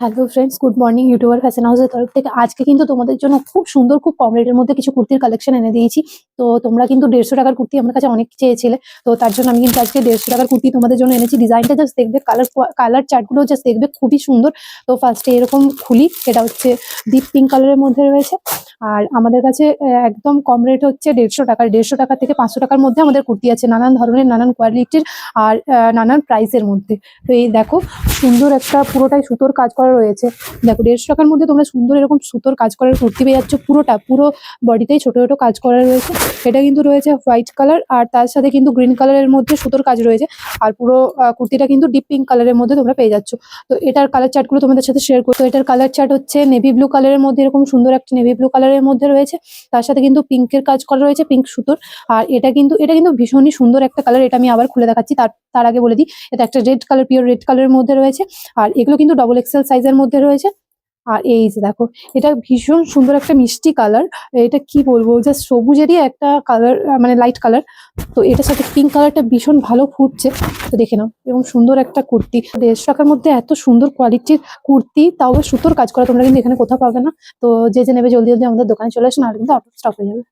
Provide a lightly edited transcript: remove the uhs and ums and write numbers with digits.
Hello friends, good morning. YouTuber fashion হাউসের তরফ থেকে আজকে কিন্তু তোমাদের জন্য খুব সুন্দর, খুব কম রেটের মধ্যে কিছু কুর্তির কালেকশন এনে দিয়েছি। তো তোমরা কিন্তু 150 টাকার কুর্তি আমার কাছে অনেক চেয়েছিলে, তো তার জন্য আমি কিন্তু আজকে 150 টাকার কুর্তি তোমাদের জন্য এনেছি। ডিজাইনটা জাস্ট দেখবে, কালার চার্টগুলো জাস্ট দেখবে, খুবই সুন্দর। তো ফার্স্টে এরকম খুলি, এটা হচ্ছে ডিপ পিঙ্ক কালারের মধ্যে রয়েছে। আর আমাদের কাছে একদম কম রেট হচ্ছে 150 টাকা থেকে 500 টাকার মধ্যে আমাদের কুর্তি আছে, নানান ধরনের, নানান কোয়ালিটির আর নানান প্রাইসের মধ্যে। তো এই দেখো, সুন্দর একটা পুরোটাই সুতোর কাজ করা রয়েছে। দেখো, 150 টাকার মধ্যে তোমরা সুন্দর এরকম সুতোর কাজ করার কুর্তি পেয়ে যাচ্ছ। পুরো বডিতেই ছোট ছোট কাজ করা রয়েছে। এটা কিন্তু রয়েছে হোয়াইট কালার, আর তার সাথে কিন্তু গ্রিন কালারের মধ্যে সুতোর কাজ রয়েছে। আর পুরো কুর্তিটা কিন্তু ডিপ পিঙ্ক কালারের মধ্যে তোমরা পেয়ে যাচ্ছ। তো এটার কালার চার্টগুলো তোমাদের সাথে শেয়ার করতে, এটার কালার চার্ট হচ্ছে নেভি ব্লু কালারের মধ্যে, এরকম সুন্দর একটা নেভি ব্লু কালারের মধ্যে রয়েছে। তার সাথে কিন্তু পিঙ্কের কাজ করা রয়েছে, পিঙ্ক সুতোর। আর এটা কিন্তু ভীষণই সুন্দর একটা কালার। এটা আমি আবার খুলে দেখাচ্ছি, তার তার আগে বলে দিই, এটা একটা রেড কালার, পিওর রেড কালারের মধ্যে রয়েছে। আর এগুলো কিন্তু ডবল এক্সেল সাইজের মধ্যে রয়েছে। আর এই যে দেখো, এটা ভীষণ সুন্দর একটা মিষ্টি কালার। এটা কি বলবো, জাস্ট সবুজেরই একটা কালার, মানে লাইট কালার। তো এটার সাথে পিঙ্ক কালারটা ভীষণ ভালো ফুটছে। তো দেখে নাও, এবং সুন্দর একটা কুর্তি। 150 টাকার মধ্যে এত সুন্দর কোয়ালিটির কুর্তি, তাও আবার সুতোর কাজ করা, তোমরা কিন্তু এখানে কোথাও পাবে না। তো যে নেবে জলদি জলদি আমাদের দোকানে চলে আসুন, আর কিন্তু আউট অফ স্টক হয়ে যাবে।